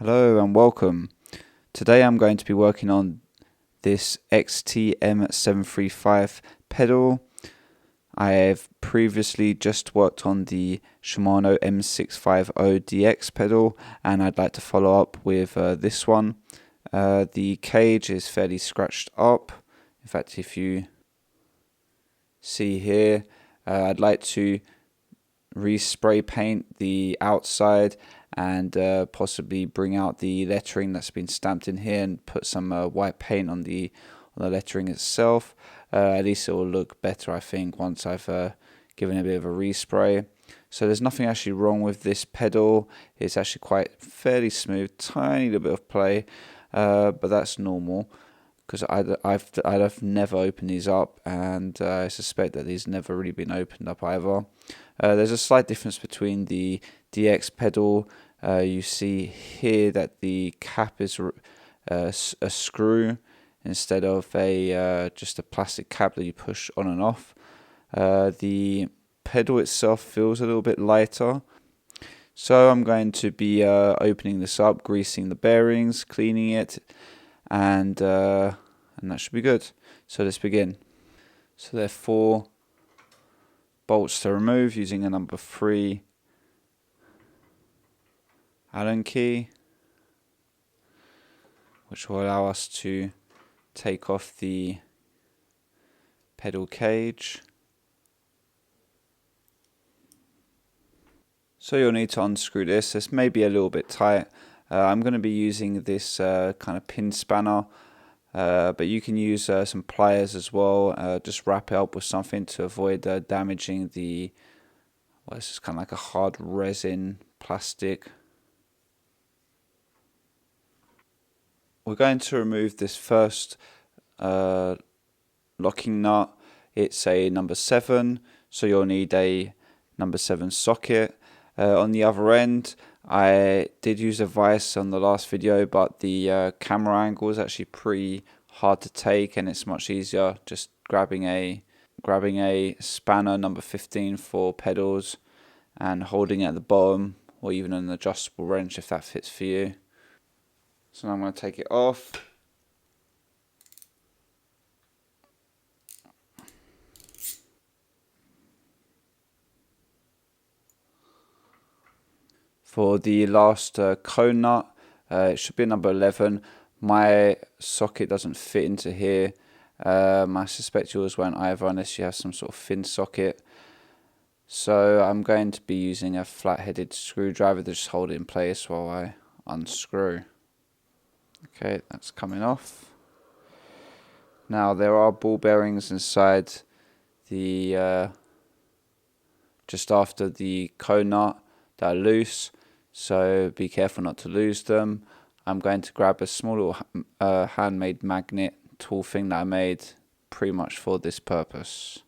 Hello and welcome. Today I'm going to be working on this XT M735 pedal. I have previously just worked on the Shimano M650 DX pedal, and I'd like to follow up with this one. The cage is fairly scratched up. In fact, if you see here, I'd like to respray paint the outside and possibly bring out the lettering that's been stamped in here and put some white paint on the lettering itself. At least it will look better, I think, once I've given it a bit of a respray. So there's nothing actually wrong with this pedal. It's actually quite fairly smooth, tiny little bit of play, but that's normal because I've never opened these up, and I suspect that these never really been opened up either. There's a slight difference between the DX pedal. You see here that the cap is a screw instead of a just a plastic cap that you push on and off. The pedal itself feels a little bit lighter. So I'm going to be opening this up, greasing the bearings, cleaning it, and that should be good. So let's begin. So there are 4 bolts to remove using a number 3 Allen key, which will allow us to take off the pedal cage. So you'll need to unscrew this. This may be a little bit tight. I'm going to be using this kind of pin spanner, but you can use some pliers as well. Just wrap it up with something to avoid damaging the, well, this is kind of like a hard resin plastic. We're going to remove this first locking nut. It's a number 7, so you'll need a number 7 socket. On the other end, I did use a vise on the last video, but the camera angle is actually pretty hard to take, and it's much easier just grabbing a spanner number 15 for pedals and holding it at the bottom, or even an adjustable wrench if that fits for you. So now I'm going to take it off. For the last cone nut, it should be number 11. My socket doesn't fit into here. I suspect yours won't either unless you have some sort of fin socket. So I'm going to be using a flat-headed screwdriver to just hold it in place while I unscrew. Okay, that's coming off. Now there are ball bearings inside the just after the cone nut that are loose, so be careful not to lose them. I'm going to grab a small little handmade magnet tool thing that I made pretty much for this purpose.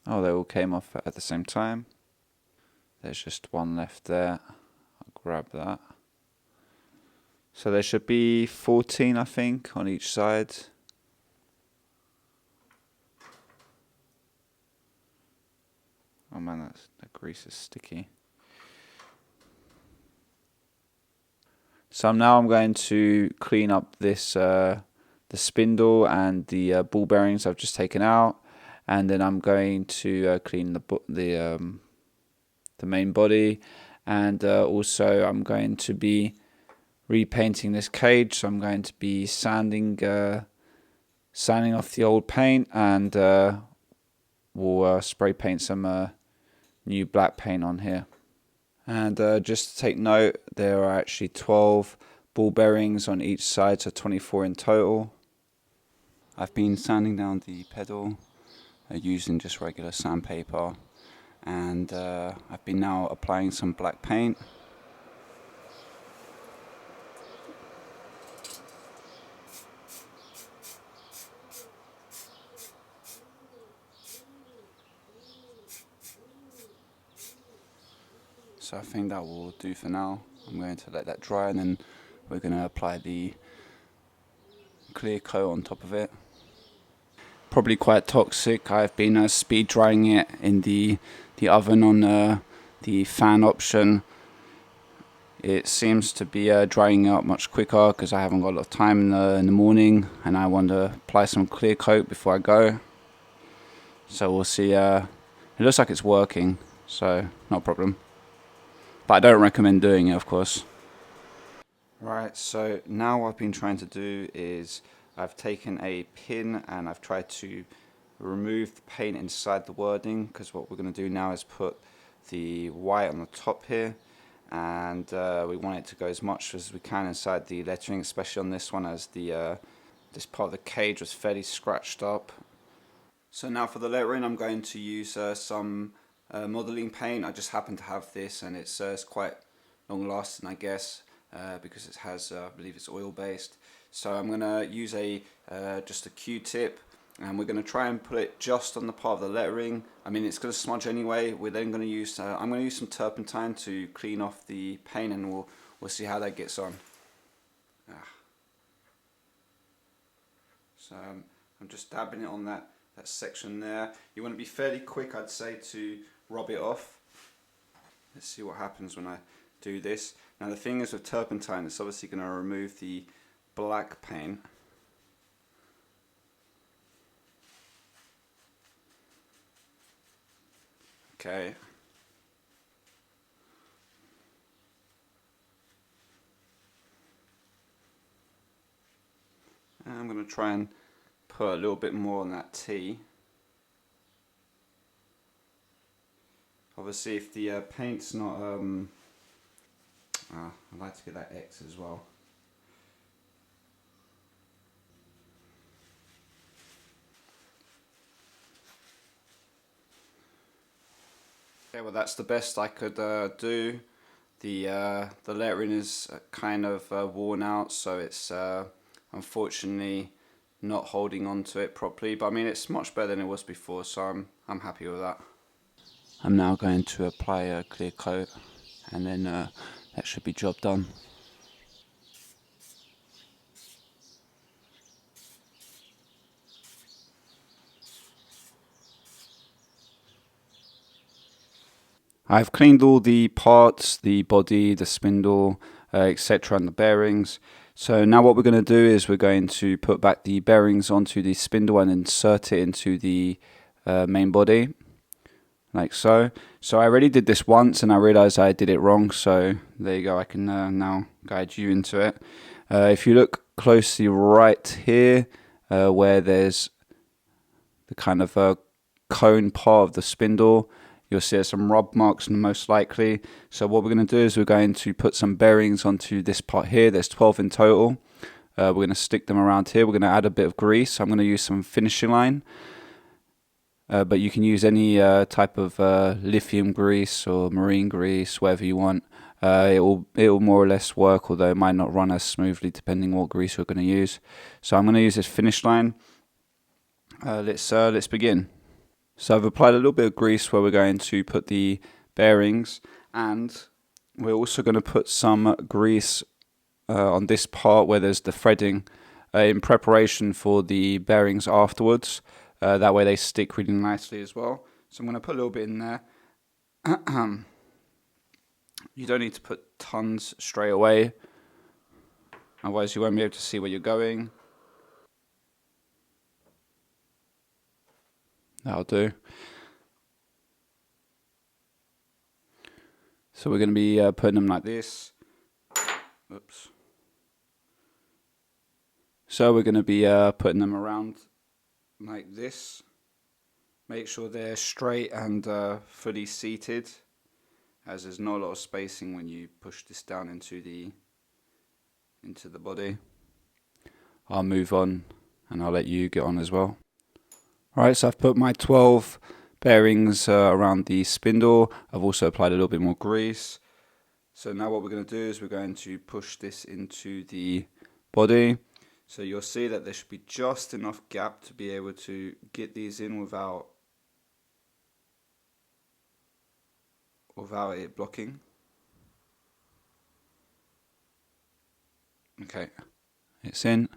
Oh, they all came off at the same time. There's just one left there. I'll grab that. So there should be 14, I think, on each side. Oh man, that grease is sticky. So now I'm going to clean up this the spindle and the ball bearings I've just taken out, and then I'm going to clean the main body, and also I'm going to be repainting this cage. So I'm going to be sanding off the old paint, and we'll spray paint some new black paint on here. And just to take note, there are actually 12 ball bearings on each side, so 24 in total. I've been sanding down the pedal using just regular sandpaper, and I've been now applying some black paint. So I think that will do for now. I'm going to let that dry, and then we're going to apply the clear coat on top of it. probably quite toxic. I've been speed drying it in the oven on the fan option. It seems to be drying out much quicker because I haven't got a lot of time in the morning, and I want to apply some clear coat before I go. So we'll see. It looks like it's working, so no problem. But I don't recommend doing it, of course. Right, so now what I've been trying to do is I've taken a pin and I've tried to remove the paint inside the wording, because what we're going to do now is put the white on the top here, and we want it to go as much as we can inside the lettering, especially on this one, as the this part of the cage was fairly scratched up. So now for the lettering, I'm going to use some modelling paint. I just happen to have this, and it's quite long lasting, I guess, because it has, I believe it's oil based. So I'm going to use just a Q-tip, and we're going to try and put it just on the part of the lettering. I mean, it's going to smudge anyway. We're then going to use, I'm going to use some turpentine to clean off the paint, and we'll see how that gets on. So I'm just dabbing it on that section there. You want to be fairly quick, I'd say, to rub it off. Let's see what happens when I do this. Now the thing is with turpentine, it's obviously going to remove the black paint. Okay. And I'm going to try and put a little bit more on that T. Obviously, if the paint's not, I'd like to get that X as well. Okay, well that's the best I could do. The lettering is kind of worn out, so it's unfortunately not holding on to it properly. But I mean, it's much better than it was before, so I'm happy with that. I'm now going to apply a clear coat, and then that should be job done. I've cleaned all the parts, the body, the spindle, etc., and the bearings. So now what we're going to do is we're going to put back the bearings onto the spindle and insert it into the main body, like so. So I already did this once and I realized I did it wrong, so there you go. I can now guide you into it. If you look closely right here, where there's the kind of cone part of the spindle, you'll see some rub marks most likely. So what we're going to do is we're going to put some bearings onto this part here. There's 12 in total. We're going to stick them around here. We're going to add a bit of grease. I'm going to use some finishing line. But you can use any type of lithium grease or marine grease, whatever you want. It will more or less work, although it might not run as smoothly depending what grease you're going to use. So I'm going to use this finish line. Let's begin. So I've applied a little bit of grease where we're going to put the bearings, and we're also going to put some grease on this part where there's the threading in preparation for the bearings afterwards. That way they stick really nicely as well. So I'm going to put a little bit in there. You don't need to put tons straight away, otherwise you won't be able to see where you're going. That'll do. So we're going to be putting them like this. Oops. So we're going to be putting them around like this. Make sure they're straight and fully seated, as there's not a lot of spacing when you push this down into the body. I'll move on and I'll let you get on as well. Alright, so I've put my 12 bearings around the spindle. I've also applied a little bit more grease. So now what we're going to do is we're going to push this into the body. So you'll see that there should be just enough gap to be able to get these in without it blocking. Okay, it's in,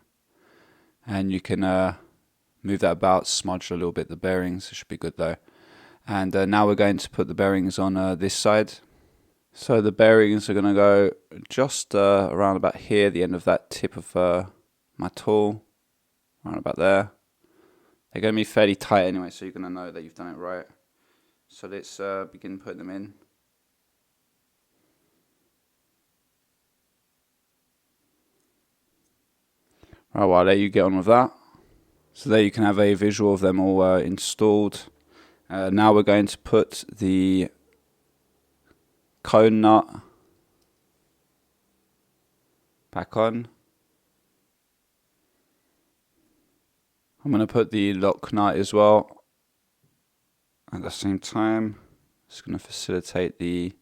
and you can move that about, smudge a little bit the bearings. It should be good though. And now we're going to put the bearings on this side. So the bearings are going to go just around about here, the end of that tip of my tool, around about there. They're going to be fairly tight anyway, so you're going to know that you've done it right. So let's begin putting them in. Right, well, I'll let you get on with that. So there you can have a visual of them all installed. Now we're going to put the cone nut back on. I'm going to put the lock nut as well at the same time. It's going to facilitate the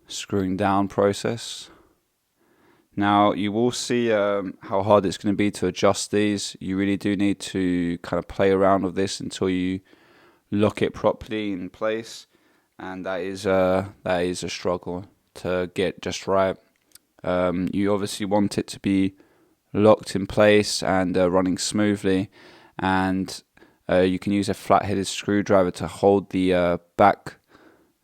screwing down process. Now you will see how hard it's going to be to adjust these. You really do need to kind of play around with this until you lock it properly in place, and that is a struggle to get just right. You obviously want it to be locked in place and running smoothly, and you can use a flat-headed screwdriver to hold the back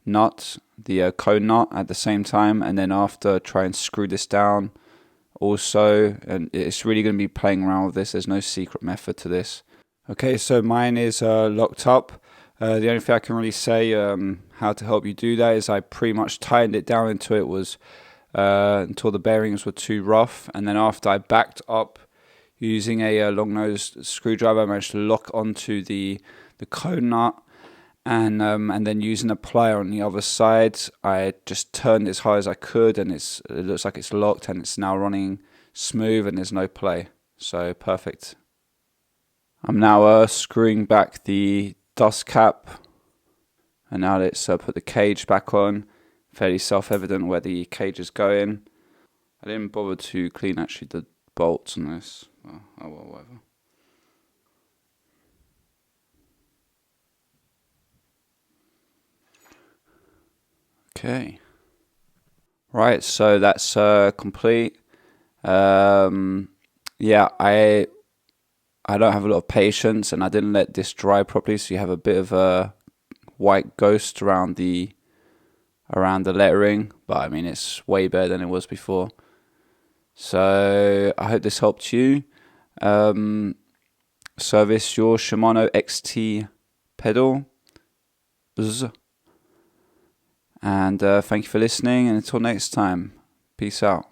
nut, the cone nut, at the same time, and then after try and screw this down also. And it's really going to be playing around with this. There's no secret method to this. Okay, so mine is locked up. The only thing I can really say how to help you do that is I pretty much tightened it down until it was until the bearings were too rough, and then after I backed up using a long-nosed screwdriver, I managed to lock onto the cone nut, and then using a plier on the other side, I just turned it as high as I could, and it looks like it's locked and it's now running smooth and there's no play. So perfect. I'm now screwing back the dust cap, and now let's put the cage back on. Fairly self-evident where the cage is going. I didn't bother to clean actually the bolts on this. Oh well, whatever. Okay. Right, so that's complete. Yeah, I don't have a lot of patience, and I didn't let this dry properly, so you have a bit of a white ghost around the lettering, but I mean it's way better than it was before. So I hope this helped you. Service your Shimano XT pedal. And thank you for listening, and until next time, peace out.